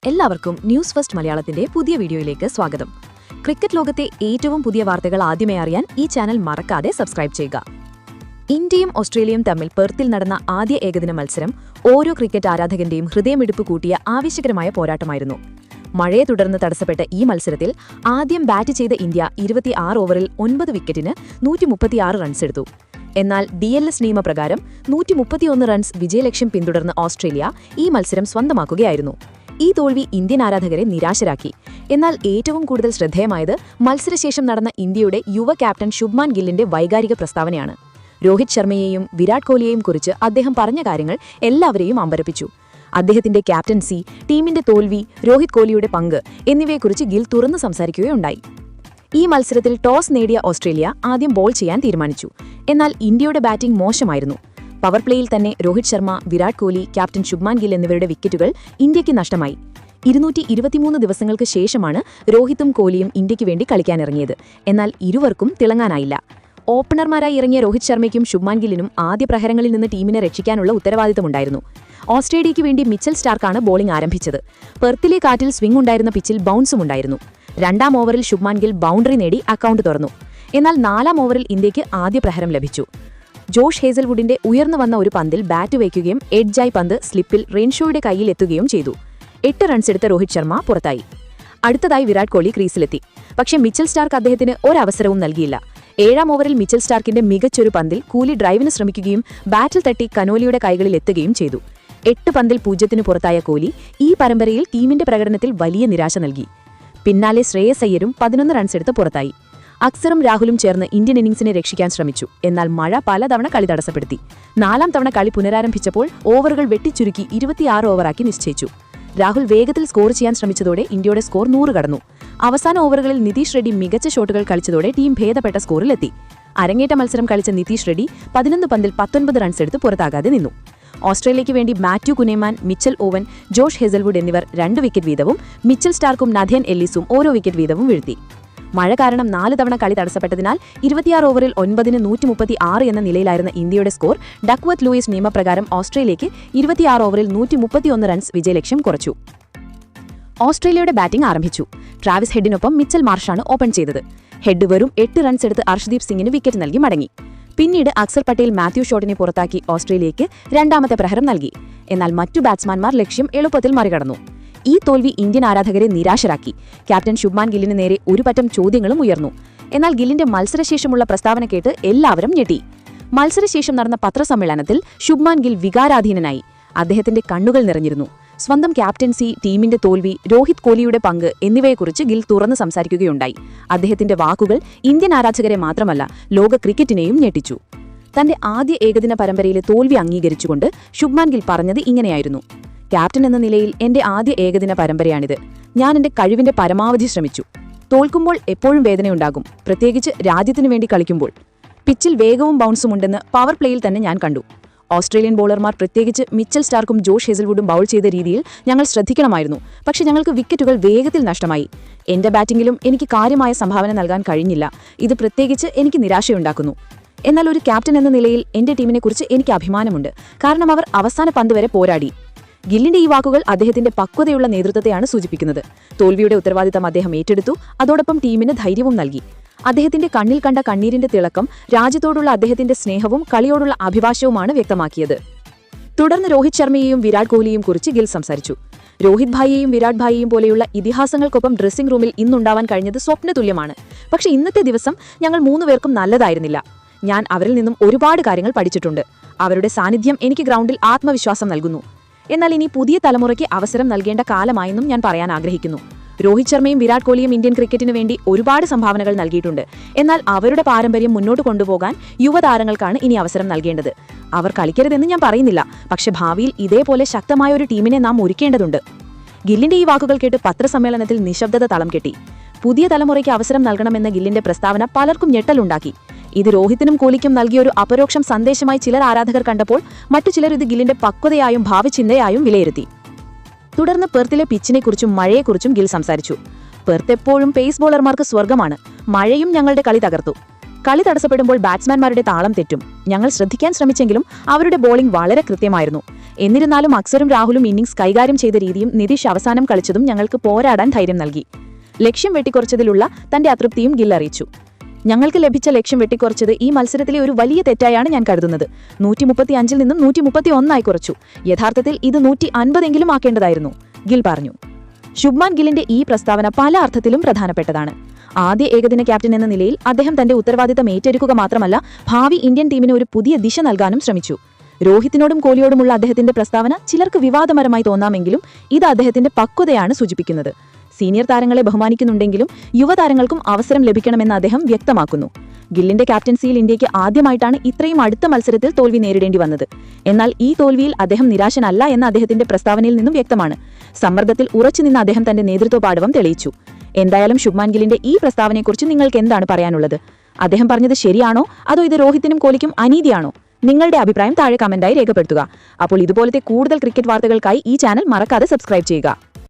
എല്ലാവർക്കും news first മലയാളത്തിന്റെ പുതിയ വീഡിയോയിലേക്ക് സ്വാഗതം. ക്രിക്കറ്റ് ലോകത്തെ ഏറ്റവും പുതിയ വാർത്തകൾ ആദ്യമേ അറിയാൻ ഈ ചാനൽ മറക്കാതെ സബ്സ്ക്രൈബ് ചെയ്യുക. ഇന്ത്യയും ഓസ്ട്രേലിയയും തമ്മിൽ പെർത്തിൽ നടന്ന ആദ്യ ഏകദിന മത്സരം ഓരോ ക്രിക്കറ്റ് ആരാധകന്റെയും ഹൃദയമിടിപ്പ് കൂട്ടിയ ആവേശകരമായ പോരാട്ടമായിരുന്നു. മഴയെ തുടർന്ന് തടസ്സപ്പെട്ട ഈ മത്സരത്തിൽ ആദ്യം ബാറ്റ് ചെയ്ത ഇന്ത്യ 26 ഓവറിൽ 9 വിക്കറ്റിന് 136 റൺസെടുത്തു. എന്നാൽ DLS നിയമപ്രകാരം 131 റൺസ് വിജയലക്ഷ്യം പിന്തുടർന്ന് ഓസ്ട്രേലിയ ഈ മത്സരം സ്വന്തമാക്കുകയായിരുന്നു. ഈ തോൽവി ഇന്ത്യൻ ആരാധകരെ നിരാശരാക്കി. എന്നാൽ ഏറ്റവും കൂടുതൽ ശ്രദ്ധേയമായത് മത്സരശേഷം നടന്ന ഇന്ത്യയുടെ യുവ ക്യാപ്റ്റൻ ശുഭ്മാൻ ഗില്ലിന്റെ വൈകാരിക പ്രസ്താവനയാണ്. രോഹിത് ശർമ്മയെയും വിരാട് കോഹ്ലിയെയും കുറിച്ച് അദ്ദേഹം പറഞ്ഞ കാര്യങ്ങൾ എല്ലാവരെയും അമ്പരപ്പിച്ചു. അദ്ദേഹത്തിന്റെ ക്യാപ്റ്റൻസി, ടീമിന്റെ തോൽവി, രോഹിത് കോഹ്ലിയുടെ പങ്ക് എന്നിവയെക്കുറിച്ച് ഗിൽ തുറന്നു സംസാരിക്കുകയുണ്ടായി. ഈ മത്സരത്തിൽ ടോസ് നേടിയ ഓസ്ട്രേലിയ ആദ്യം ബോൾ ചെയ്യാൻ തീരുമാനിച്ചു. എന്നാൽ ഇന്ത്യയുടെ ബാറ്റിംഗ് മോശമായിരുന്നു. പവർ പ്ലേയിൽ തന്നെ രോഹിത് ശർമ്മ, വിരാട് കോഹ്ലി, ക്യാപ്റ്റൻ ശുഭ്മാൻ ഗിൽ എന്നിവരുടെ വിക്കറ്റുകൾ ഇന്ത്യയ്ക്ക് നഷ്ടമായി. 223 ദിവസങ്ങൾക്ക് ശേഷമാണ് രോഹിത്തും കോഹ്ലിയും ഇന്ത്യയ്ക്ക് വേണ്ടി കളിക്കാനിറങ്ങിയത്. എന്നാൽ ഇരുവർക്കും തിളങ്ങാനായില്ല. ഓപ്പണർമാരായി ഇറങ്ങിയ രോഹിത് ശർമ്മയ്ക്കും ശുഭ്മാൻ ഗില്ലിനും ആദ്യ പ്രഹരങ്ങളിൽ നിന്ന് ടീമിനെ രക്ഷിക്കാനുള്ള ഉത്തരവാദിത്തമുണ്ടായിരുന്നു. ഓസ്ട്രേലിയയ്ക്ക് വേണ്ടി മിച്ചൽ സ്റ്റാർക്കാണ് ബോളിംഗ് ആരംഭിച്ചത്. പെർത്തിലെ കാറ്റിൽ സ്വിംഗ് ഉണ്ടായിരുന്ന പിച്ചിൽ ബൗൺസും ഉണ്ടായിരുന്നു. 2ാം ഓവറിൽ ശുഭ്മാൻ ഗിൽ ബൗണ്ടറി നേടി അക്കൗണ്ട് തുറന്നു. എന്നാൽ 4ാം ഓവറിൽ ഇന്ത്യയ്ക്ക് ആദ്യ പ്രഹരം ലഭിച്ചു. ജോഷ് ഹേസൽവുഡിന്റെ ഉയർന്നു വന്ന ഒരു പന്തിൽ ബാറ്റ് വയ്ക്കുകയും എഡ്ജായി പന്ത് സ്ലിപ്പിൽ റെൻഷോയുടെ കയ്യിൽ എത്തുകയും ചെയ്തു. 8 റൺസെടുത്ത രോഹിത് ശർമ്മ പുറത്തായി. അടുത്തതായി വിരാട് കോഹ്ലി ക്രീസിലെത്തി. പക്ഷേ മിച്ചൽ സ്റ്റാർക്ക് അദ്ദേഹത്തിന് ഒരവസരവും നൽകിയില്ല. 7ാം ഓവറിൽ മിച്ചൽ സ്റ്റാർക്കിന്റെ മികച്ചൊരു പന്തിൽ കോഹ്ലി ഡ്രൈവിന് ശ്രമിക്കുകയും ബാറ്റിൽ തട്ടി കനോലിയുടെ കൈകളിൽ എത്തുകയും ചെയ്തു. 8 പന്തിൽ 0 പുറത്തായ കോഹ്ലി ഈ പരമ്പരയിൽ ടീമിന്റെ പ്രകടനത്തിൽ വലിയ നിരാശ നൽകി. പിന്നാലെ ശ്രേയസ് അയ്യരും 11 റൺസെടുത്ത് പുറത്തായി. അക്സറും രാഹുലും ചേർന്ന് ഇന്ത്യൻ ഇന്നിംഗ്സിനെ രക്ഷിക്കാൻ ശ്രമിച്ചു. എന്നാൽ മഴ പലതവണ കളി തടസ്സപ്പെടുത്തി. 4ാം തവണ കളി പുനരാരംഭിച്ചപ്പോൾ ഓവറുകൾ വെട്ടിച്ചുരുക്കി 26 ഓവറാക്കി നിശ്ചയിച്ചു. രാഹുൽ വേഗത്തിൽ സ്കോർ ചെയ്യാൻ ശ്രമിച്ചതോടെ ഇന്ത്യയുടെ സ്കോർ 100 കടന്നു. അവസാന ഓവറുകളിൽ നിതീഷ് റെഡ്ഡി മികച്ച ഷോട്ടുകൾ കളിച്ചതോടെ ടീം ഭേദപ്പെട്ട സ്കോറിലെത്തി. അരങ്ങേറ്റ മത്സരം കളിച്ച നിതീഷ് റെഡ്ഡി 11 പന്തിൽ 19 റൺസെടുത്ത് പുറത്താകാതെ നിന്നു. ഓസ്ട്രേലിയയ്ക്ക് വേണ്ടി Matthew Kuhnemann, Mitchell Owen, Josh Hazlewood എന്നിവർ 2 വിക്കറ്റ് വീതവും മിച്ചൽ സ്റ്റാർക്കും നഥൻ എല്ലിസും ഓരോ വിക്കറ്റ് വീതവും വീഴ്ത്തി. മഴ കാരണം 4 തവണ കളി തടസ്സപ്പെട്ടതിനാൽ 26 ഓവറിൽ 9ന് 136 എന്ന നിലയിലായിരുന്ന ഇന്ത്യയുടെ സ്കോർ ഡക്വർത്ത് ലൂയിസ് നിയമപ്രകാരം ഓസ്ട്രേലിയയ്ക്ക് 26 ഓവറിൽ 131 റൺസ് വിജയലക്ഷ്യം കുറച്ചു. ഓസ്ട്രേലിയയുടെ ബാറ്റിംഗ് ആരംഭിച്ചു. ട്രാവിസ് ഹെഡിനൊപ്പം മിച്ചൽ മാർഷാണ് ഓപ്പൺ ചെയ്തത്. ഹെഡ് വെറും 8 റൺസെടുത്ത് അർഷ്ദീപ് സിംഗിന് വിക്കറ്റ് നൽകി മടങ്ങി. പിന്നീട് അക്സർ പട്ടേൽ മാത്യു ഷോട്ടിനെ പുറത്താക്കി ഓസ്ട്രേലിയയ്ക്ക് 2ാമത്തെ പ്രഹരം നൽകി. എന്നാൽ മറ്റു ബാറ്റ്സ്മാൻമാർ ലക്ഷ്യം എളുപ്പത്തിൽ മറികടന്നു. ഈ തോൽവി ഇന്ത്യൻ ആരാധകരെ നിരാശരാക്കി. ക്യാപ്റ്റൻ ശുഭ്മാൻ ഗില്ലിന് നേരെ ഒരു പറ്റം ചോദ്യങ്ങളും ഉയർന്നു. എന്നാൽ ഗില്ലിന്റെ മത്സരശേഷമുള്ള പ്രസ്താവന കേട്ട് എല്ലാവരും ഞെട്ടി. മത്സരശേഷം നടന്ന പത്രസമ്മേളനത്തിൽ ശുഭ്മാൻ ഗിൽ വികാരാധീനനായി. അദ്ദേഹത്തിന്റെ കണ്ണുകൾ നിറഞ്ഞിരുന്നു. സ്വന്തം ക്യാപ്റ്റൻസി, ടീമിന്റെ തോൽവി, രോഹിത് കോഹ്ലിയുടെ പങ്ക് എന്നിവയെക്കുറിച്ച് ഗിൽ തുറന്ന് സംസാരിക്കുകയുണ്ടായി. അദ്ദേഹത്തിന്റെ വാക്കുകൾ ഇന്ത്യൻ ആരാധകരെ മാത്രമല്ല ലോക ക്രിക്കറ്റിനെയും ഞെട്ടിച്ചു. തന്റെ ആദ്യ ഏകദിന പരമ്പരയിലെ തോൽവി അംഗീകരിച്ചുകൊണ്ട് ശുഭ്മാൻ ഗിൽ പറഞ്ഞത് ഇങ്ങനെയായിരുന്നു: ക്യാപ്റ്റൻ എന്ന നിലയിൽ എന്റെ ആദ്യ ഏകദിന പരമ്പരയാണിത്. ഞാൻ എന്റെ കഴിവിന്റെ പരമാവധി ശ്രമിച്ചു. തോൽക്കുമ്പോൾ എപ്പോഴും വേദനയുണ്ടാകും, പ്രത്യേകിച്ച് രാജ്യത്തിനു വേണ്ടി കളിക്കുമ്പോൾ. പിച്ചിൽ വേഗവും ബൗൺസും ഉണ്ടെന്ന് പവർ പ്ലേയിൽ തന്നെ ഞാൻ കണ്ടു. ഓസ്ട്രേലിയൻ ബോളർമാർ, പ്രത്യേകിച്ച് മിച്ചൽ സ്റ്റാർക്കും ജോഷ് ഹേസൽവുഡും ബൗൾ ചെയ്ത രീതിയിൽ ഞങ്ങൾ ശ്രദ്ധിക്കണമായിരുന്നു. പക്ഷേ ഞങ്ങൾക്ക് വിക്കറ്റുകൾ വേഗത്തിൽ നഷ്ടമായി. എന്റെ ബാറ്റിംഗിലും എനിക്ക് കാര്യമായ സംഭാവന നൽകാൻ കഴിഞ്ഞില്ല. ഇത് പ്രത്യേകിച്ച് എനിക്ക് നിരാശയുണ്ടാക്കുന്നു. എന്നാൽ ഒരു ക്യാപ്റ്റൻ എന്ന നിലയിൽ എന്റെ ടീമിനെക്കുറിച്ച് എനിക്ക് അഭിമാനമുണ്ട്. കാരണം അവർ അവസാന പന്ത് വരെ പോരാടി. ഗില്ലിന്റെ ഈ വാക്കുകൾ അദ്ദേഹത്തിന്റെ പക്വതയുള്ള നേതൃത്വത്തെയാണ് സൂചിപ്പിക്കുന്നത്. തോൽവിയുടെ ഉത്തരവാദിത്തം അദ്ദേഹം ഏറ്റെടുത്തു. അതോടൊപ്പം ടീമിന് ധൈര്യവും നൽകി. അദ്ദേഹത്തിന്റെ കണ്ണിൽ കണ്ട കണ്ണീരിന്റെ തിളക്കം രാജ്യത്തോടുള്ള അദ്ദേഹത്തിന്റെ സ്നേഹവും കളിയോടുള്ള അഭിഭാഷവുമാണ് വ്യക്തമാക്കിയത്. തുടർന്ന് രോഹിത് ശർമ്മയെയും വിരാട് കോഹ്ലിയെയും കുറിച്ച് ഗിൽ സംസാരിച്ചു. രോഹിത് ഭായിയെയും വിരാട് ഭായിയെയും പോലെയുള്ള ഇതിഹാസങ്ങൾക്കൊപ്പം ഡ്രസ്സിംഗ് റൂമിൽ ഇന്നുണ്ടാവാൻ കഴിഞ്ഞത് സ്വപ്നതുല്യമാണ്. പക്ഷേ ഇന്നത്തെ ദിവസം ഞങ്ങൾ 3 പേർക്കും നല്ലതായിരുന്നില്ല. ഞാൻ അവരിൽ നിന്നും ഒരുപാട് കാര്യങ്ങൾ പഠിച്ചിട്ടുണ്ട്. അവരുടെ സാന്നിധ്യം എനിക്ക് ഗ്രൗണ്ടിൽ ആത്മവിശ്വാസം നൽകുന്നു. എന്നാൽ ഇനി പുതിയ തലമുറയ്ക്ക് അവസരം നൽകേണ്ട കാലമായെന്നും ഞാൻ പറയാൻ ആഗ്രഹിക്കുന്നു. രോഹിത് ശർമ്മയും വിരാട് കോഹ്ലിയും ഇന്ത്യൻ ക്രിക്കറ്റിന് വേണ്ടി ഒരുപാട് സംഭാവനകൾ നൽകിയിട്ടുണ്ട്. എന്നാൽ അവരുടെ പാരമ്പര്യം മുന്നോട്ട് കൊണ്ടുപോകാൻ യുവതാരങ്ങൾക്കാണ് ഇനി അവസരം നൽകേണ്ടത്. അവർ കളിക്കരുതെന്ന് ഞാൻ പറയുന്നില്ല, പക്ഷേ ഭാവിയിൽ ഇതേപോലെ ശക്തമായ ഒരു ടീമിനെ നാം ഒരുക്കേണ്ടതുണ്ട്. ഗില്ലിന്റെ ഈ വാക്കുകൾ കേട്ട് പത്രസമ്മേളനത്തിൽ നിശബ്ദത തളം കെട്ടി. പുതിയ തലമുറയ്ക്ക് അവസരം നൽകണമെന്ന ഗില്ലിന്റെ പ്രസ്താവന പലർക്കും ഞെട്ടലുണ്ടാക്കി. ഇത് രോഹിത്തിനും കോഹ്ലിക്കും നൽകിയൊരു അപരോക്ഷം സന്ദേശമായി ചിലർ ആരാധകർ കണ്ടപ്പോൾ മറ്റു ചിലർ ഇത് ഗില്ലിന്റെ പക്വതയായും ഭാവിചിന്തയായും വിലയിരുത്തി. തുടർന്ന് പെർത്തിലെ പിച്ചിനെക്കുറിച്ചും മഴയെക്കുറിച്ചും ഗിൽ സംസാരിച്ചു. പെർത്ത് എപ്പോഴും പേസ് ബോളർമാർക്ക് സ്വർഗമാണ്. മഴയും ഞങ്ങളുടെ കളി തകർത്തു. കളി തടസ്സപ്പെടുമ്പോൾ ബാറ്റ്സ്മാൻമാരുടെ താളം തെറ്റും. ഞങ്ങൾ ശ്രദ്ധിക്കാൻ ശ്രമിച്ചെങ്കിലും അവരുടെ ബോളിംഗ് വളരെ കൃത്യമായിരുന്നു. എന്നിരുന്നാലും അക്സറും രാഹുലും ഇന്നിംഗ്സ് കൈകാര്യം ചെയ്ത രീതിയും നിതീഷ് അവസാനം കളിച്ചതും ഞങ്ങൾക്ക് പോരാടാൻ ധൈര്യം നൽകി. ലക്ഷ്യം വെട്ടിക്കുറച്ചതിലുള്ള തന്റെ അതൃപ്തിയും ഗിൽ അറിയിച്ചു. ഞങ്ങൾക്ക് ലഭിച്ച ലക്ഷ്യം വെട്ടിക്കുറച്ചത് ഈ മത്സരത്തിലെ ഒരു വലിയ തെറ്റായാണ് ഞാൻ കരുതുന്നത്. 135 നിന്നും 131 കുറച്ചു. യഥാർത്ഥത്തിൽ ഇത് 150 ആക്കേണ്ടതായിരുന്നു, ഗിൽ പറഞ്ഞു. ശുഭ്മാൻ ഗില്ലിന്റെ ഈ പ്രസ്താവന പല അർത്ഥത്തിലും പ്രധാനപ്പെട്ടതാണ്. ആദ്യ ഏകദിന ക്യാപ്റ്റൻ എന്ന നിലയിൽ അദ്ദേഹം തന്റെ ഉത്തരവാദിത്തം ഏറ്റെടുക്കുക മാത്രമല്ല, ഭാവി ഇന്ത്യൻ ടീമിന് ഒരു പുതിയ ദിശ നൽകാനും ശ്രമിച്ചു. രോഹിത്തിനോടും കോഹ്ലിയോടുമുള്ള അദ്ദേഹത്തിന്റെ പ്രസ്താവന ചിലർക്ക് വിവാദപരമായി തോന്നാമെങ്കിലും ഇത് അദ്ദേഹത്തിന്റെ പക്വതയാണ് സൂചിപ്പിക്കുന്നത്. സീനിയർ താരങ്ങളെ ബഹുമാനിക്കുന്നുണ്ടെങ്കിലും യുവതാരങ്ങൾക്കും അവസരം ലഭിക്കണമെന്ന് അദ്ദേഹം വ്യക്തമാക്കുന്നു. ഗില്ലിന്റെ ക്യാപ്റ്റൻസിയിൽ ഇന്ത്യയ്ക്ക് ആദ്യമായിട്ടാണ് ഇത്രയും അടുത്ത മത്സരത്തിൽ തോൽവി നേരിടേണ്ടി വന്നത്. എന്നാൽ ഈ തോൽവിയിൽ അദ്ദേഹം നിരാശനല്ല എന്ന അദ്ദേഹത്തിന്റെ പ്രസ്താവനയിൽ നിന്നും വ്യക്തമാണ്. സമ്മർദ്ദത്തിൽ ഉറച്ചുനിന്ന് അദ്ദേഹം തന്റെ നേതൃത്വ പാടവം തെളിയിച്ചു. എന്തായാലും ശുഭ്മാൻ ഗില്ലിന്റെ ഈ പ്രസ്താവനയെക്കുറിച്ച് നിങ്ങൾക്ക് എന്താണ് പറയാനുള്ളത്? അദ്ദേഹം പറഞ്ഞത് ശരിയാണോ, അതോ ഇത് രോഹിത്തിനും കോഹ്ലിക്കും അനീതിയാണോ? നിങ്ങളുടെ അഭിപ്രായം താഴെ കമന്റായി രേഖപ്പെടുത്തുക. അപ്പോൾ ഇതുപോലത്തെ കൂടുതൽ ക്രിക്കറ്റ് വാർത്തകൾക്കായി ഈ ചാനൽ മറക്കാതെ സബ്സ്ക്രൈബ് ചെയ്യുക.